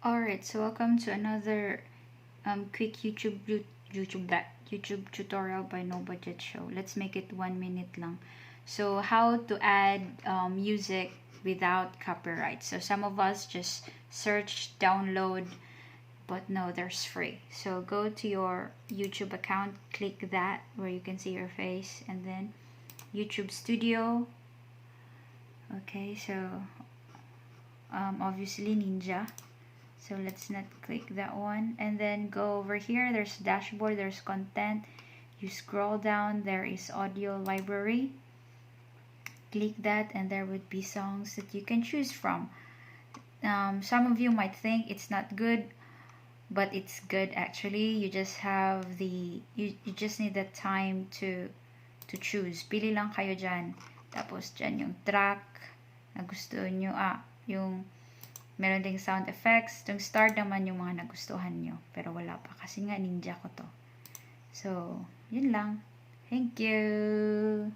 Alright, so welcome to another quick YouTube tutorial by No Budget Show. Let's make it 1 minute lang. So how to add music without copyright. So some of us just search, download, but no, there's free. So go to your YouTube account, click that where you can see your face, and then YouTube Studio. Okay, so obviously Ninja. So let's not click that one, and then go over here. There's dashboard, there's content. You scroll down, there is audio library. Click that and there would be songs that you can choose from. Some of you might think it's not good, but it's good actually. You just have you just need the time to choose. Pili lang kayo dyan. Tapos dyan yung track na gusto nyo. Yung meron ding sound effects. Yung start naman yung mga nagustuhan nyo. Pero wala pa. Kasi nga ninja ko to. So, yun lang. Thank you!